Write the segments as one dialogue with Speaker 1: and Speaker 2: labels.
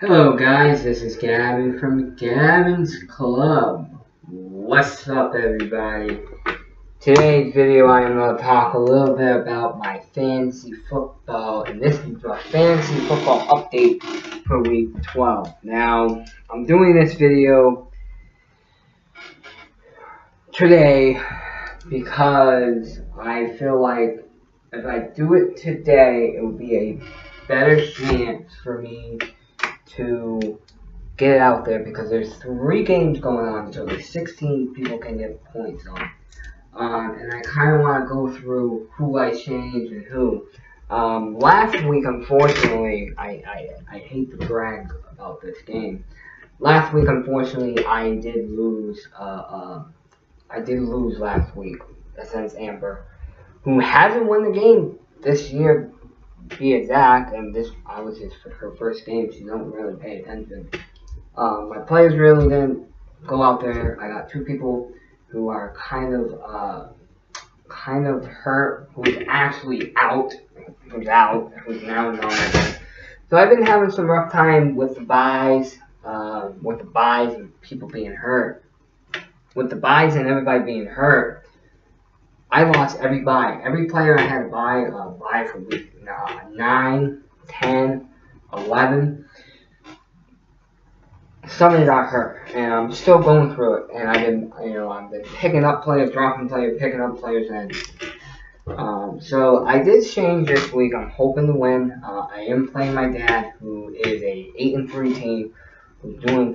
Speaker 1: Hello guys, this is Gavin from Gavin's Club. What's up everybody? Today's video I am going to talk a little bit about my fantasy football, and this is my fantasy football update for week 12. Now, I'm doing this video today because I feel like if I do it today, it would be a better chance for me to get it out there because there's 3 games going on, so there's 16 people can get points on. And I kind of want to go through who I changed and who. Last week, unfortunately, I hate to brag about this game. Last week, unfortunately, I did lose. I did lose last week against Amber, who hasn't won the game this year. Be exact, and I was her first game. She don't really pay attention. My players really didn't go out there. I got 2 people who are kind of hurt, who's actually out, who's now gone. So I've been having some rough time with the buys, and people being hurt. With the buys and everybody being hurt, I lost every buy. Every player I had to buy for week 9, 10, 11. Somebody got hurt, and I'm still going through it. And I've been picking up players, dropping players, picking up players, and so I did change this week. I'm hoping to win. I am playing my dad, who is a 8-3 team, who's doing a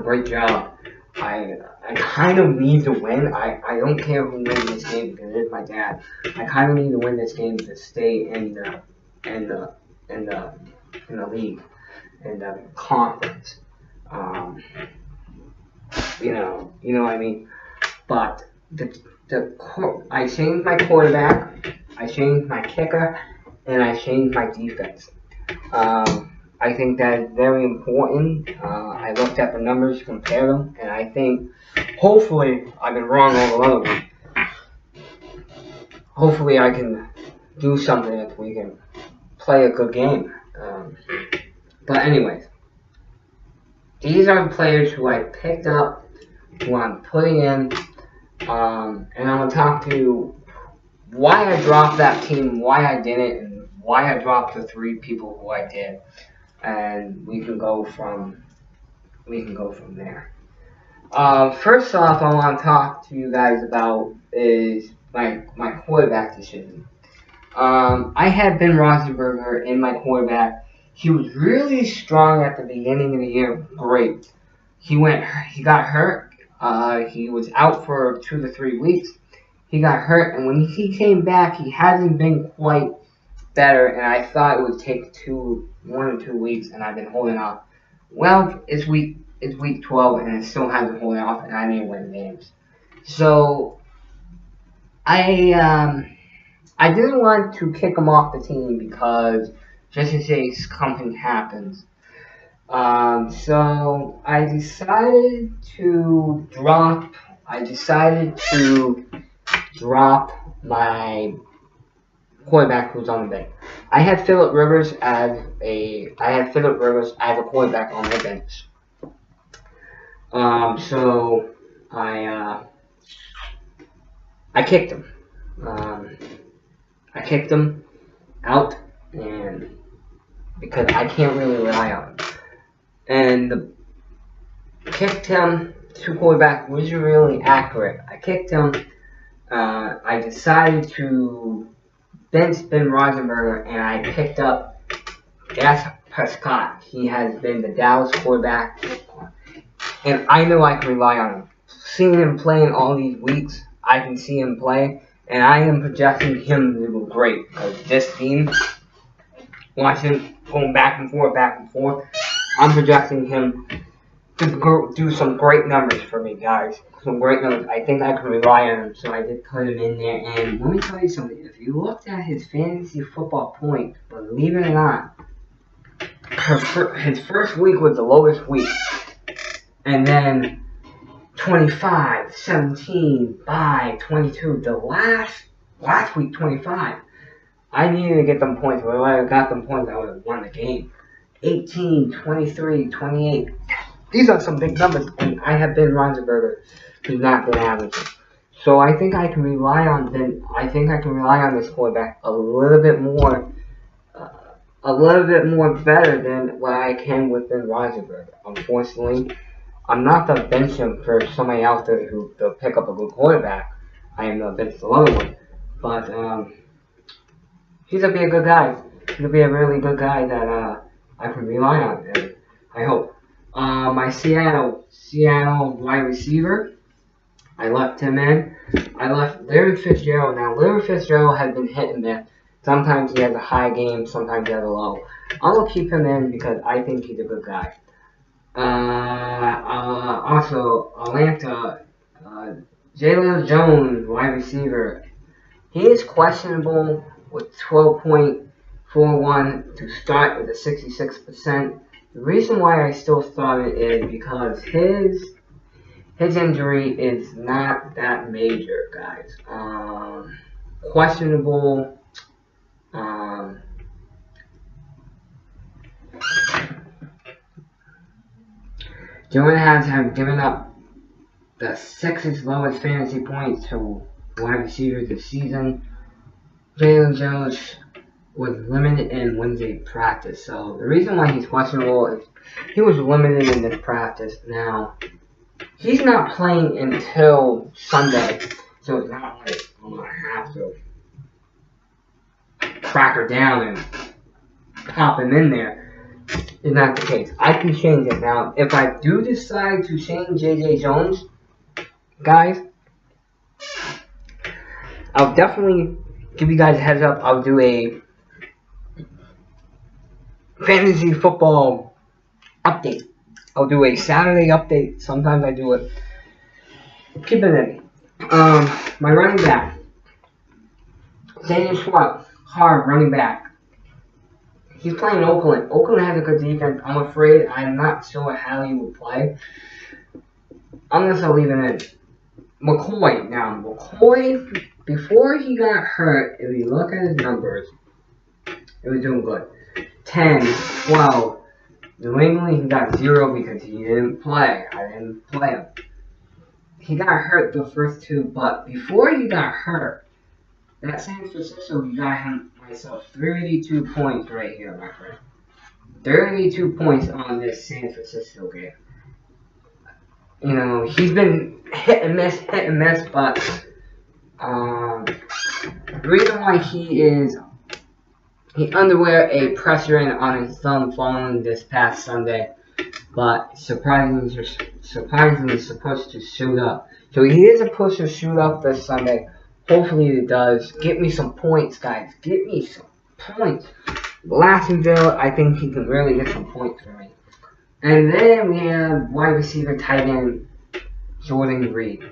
Speaker 1: great job. I kind of need to win. I don't care who wins this game because it is my dad. I kind of need to win this game to stay in the league, in the conference. You know what I mean. But I changed my quarterback, I changed my kicker, and I changed my defense. I think that is very important. I looked at the numbers, compared them, and I think, hopefully, I've been wrong all the other week. Hopefully, I can do something if we can play a good game. But anyways, these are the players who I picked up, who I'm putting in, and I'm going to talk to you why I dropped that team, why I did it, and why I dropped the 3 people who I did. And we can go from there. First off, I want to talk to you guys about is my quarterback decision. I had Ben Roethlisberger in my quarterback. He was really strong at the beginning of the year. Great. He got hurt. He was out for 2 to 3 weeks. He got hurt, and when he came back, he hasn't been quite better, and I thought it would take 1 or 2 weeks, and I've been holding off. Well, it's week 12, and it still hasn't holding off, and I didn't win games. So I didn't want to kick him off the team because just in case something happens. So I decided to drop my quarterback who's on the bench. I had Phillip Rivers as a quarterback on my bench. So I kicked him. I kicked him out, and because I can't really rely on him. And kicked him to quarterback wasn't really accurate. I kicked him. I decided to bench Ben Roethlisberger, and I picked up Dak Prescott. He has been the Dallas quarterback, and I know I can rely on him. Seeing him playing all these weeks, I can see him play, and I am projecting him to do great because this team, watching going back and forth, I'm projecting him to do some great numbers for me, guys. Some great numbers. I think I can rely on him, so I did put him in there. And let me tell you something. If you looked at his fantasy football points, believe it or not, his first week was the lowest week. And then 25, 17, 5, 22. The last week, 25. I needed to get them points. If I would have got them points, I would have won the game. 18, 23, 28. These are some big numbers, and I have Ben Roethlisberger, who's not been averaging. So I think I can rely on this quarterback a little bit more better than what I can with Ben Roethlisberger. Unfortunately, I'm not the bench him for somebody out there who will pick up a good quarterback. I am the bench the other one, but he's gonna be a good guy. He's gonna be a really good guy that I can rely on, and I hope. My Seattle wide receiver, I left him in. I left Larry Fitzgerald. Now, Larry Fitzgerald has been hit and miss. Sometimes he has a high game, sometimes he has a low. I'm going to keep him in because I think he's a good guy. Also, Atlanta, Jalen Jones, wide receiver. He is questionable with 12.41 to start with a 66%. The reason why I still start it is because his injury is not that major, guys. Questionable. Jordan have given up the 6th lowest fantasy points to wide receivers this season. Jalen Jones was limited in Wednesday practice. So the reason why he's questionable is he was limited in this practice. Now, he's not playing until Sunday, so it's not like I'm going to have to crack her down and pop him in there. It's not the case. I can change it. Now, if I do decide to change J.J. Jones, guys, I'll definitely give you guys a heads up. I'll do a fantasy football update. I'll do a Saturday update. Sometimes I do it. Keep it in. My running back, Daniel Schwab, hard running back. He's playing Oakland. Oakland has a good defense. I'm afraid I'm not sure how he will play. I'm going to leave it in. McCoy. Now, McCoy, before he got hurt, if you look at his numbers, it was doing good. 10, 12. New England, he got 0 because he didn't play. I didn't play him. He got hurt the first 2, but before he got hurt, that San Francisco, he got him myself 32 points right here, my friend. 32 points on this San Francisco game. You know, he's been hit and miss, but the reason why he underwent a pressure in on his thumb following this past Sunday, but surprisingly supposed to shoot up. So he is supposed to shoot up this Sunday. Hopefully it does. Get me some points, guys. Get me some points. Lassenville, I think he can really get some points for me. And then we have wide receiver tight end Jordan Reed.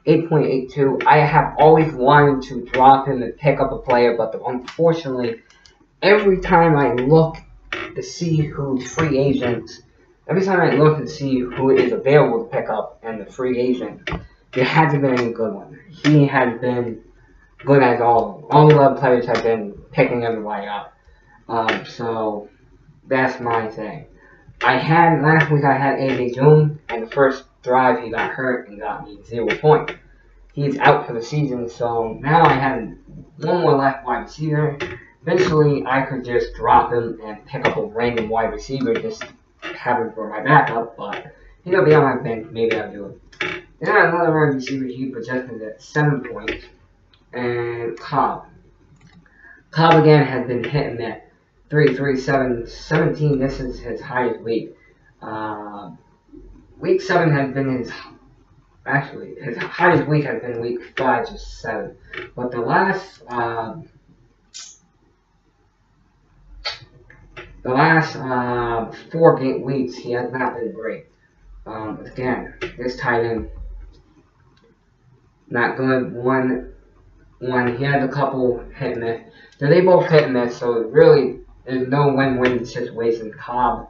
Speaker 1: 8.82. I have always wanted to drop him and pick up a player, but unfortunately, every time I look to see who's free agents, every time I look to see who is available to pick up and the free agent, there hasn't been any good one. He has been good as all. All the other players have been picking everybody up. So that's my thing. Last week I had AJ Jones, and the first drive he got hurt and got me 0 points. He's out for the season, so now I have one more left wide receiver. Eventually, I could just drop him and pick up a random wide receiver, just have him for my backup, but he's going to be on my bench. Maybe I'll do it. Then another wide receiver, he projected at 7 points. And Cobb. Cobb again has been hit and miss. 3, 3, 7, 17. This is his highest week. Week 7 has been his highest week has been week 5 to 7. But the last 4 weeks, he has not been great. Again, this tight end, not good. One, he had a couple hit and miss. So they both hit and miss, so really, there's no win-win situation. Cobb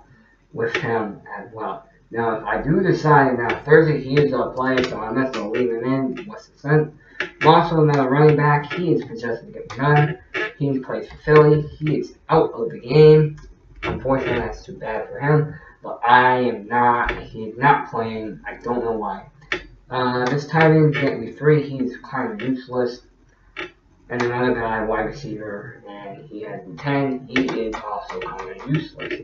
Speaker 1: with him as well. Now, if I do decide, now Thursday he is a player, so I'm not going to leave him in. What's the sense? Also, another running back, he is projected to get done. He plays for Philly. He is out of the game. Unfortunately, that's too bad for him. But I am not. He's not playing. I don't know why. This tight end getting me 3. He's kind of useless. And another guy, wide receiver, and he has 10. He is also kind of useless.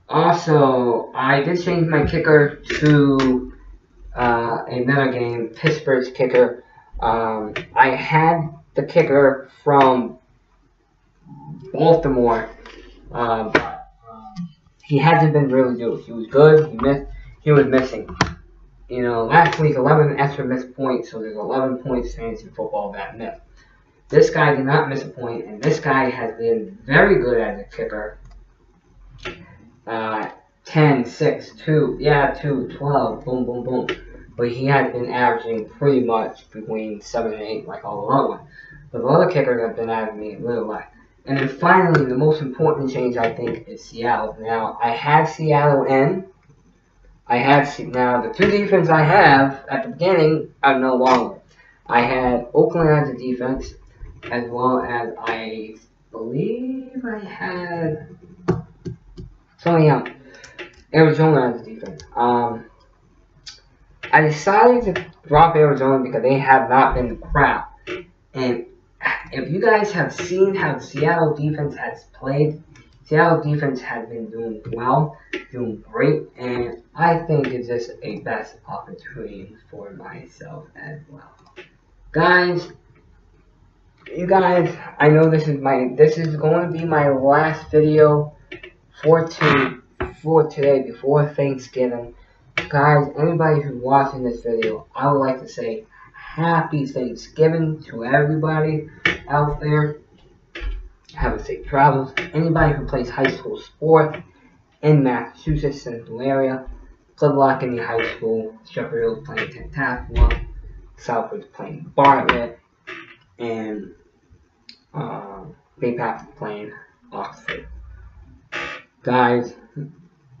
Speaker 1: Also, I did change my kicker to another game, Pittsburgh's kicker. I had the kicker from Baltimore, but he hasn't been really good. He was good. He was missing. You know, last week 11 extra missed points, so there's 11 points fantasy football that missed. This guy did not miss a point, and this guy has been very good as a kicker. 10, 6, 2, 12, boom, boom, boom. But he has been averaging pretty much between 7 and 8, like all the other ones. But the other kickers have been averaging a little less. And then finally, the most important change, I think, is Seattle. Now, I had Seattle in. Now, the 2 defenses I have at the beginning are no longer. I had Oakland as a defense, as well as I believe I had something else. Arizona as a defense. I decided to drop Arizona because they have not been crap. And if you guys have seen how the Seattle defense has played, Seattle defense has been doing well, doing great, and I think it's just a best opportunity for myself as well. Guys, I know this is going to be my last video for today before Thanksgiving. Guys, anybody who's watching this video, I would like to say Happy Thanksgiving to everybody out there. Have a safe travels. Anybody who plays high school sport in Massachusetts, Central area, good luck in your high school. Sheffield's playing Tentacula, Southwood's playing Bartlett, and Bay Path's playing Oxford. Guys,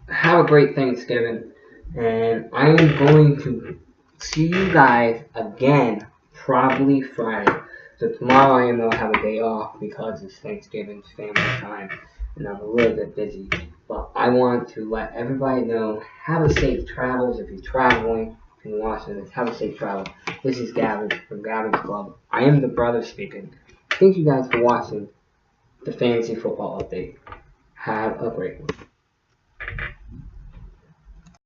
Speaker 1: have a great Thanksgiving, and I am going to see you guys again probably Friday. So tomorrow I am going to have a day off because it's Thanksgiving, family time, and I'm a little bit busy. But I want to let everybody know, have a safe travels if you're traveling, if you're watching this, have a safe travel. This is Gavin from Gavin's Club. I am the brother speaking. Thank you guys for watching the Fantasy Football Update. Have a great one.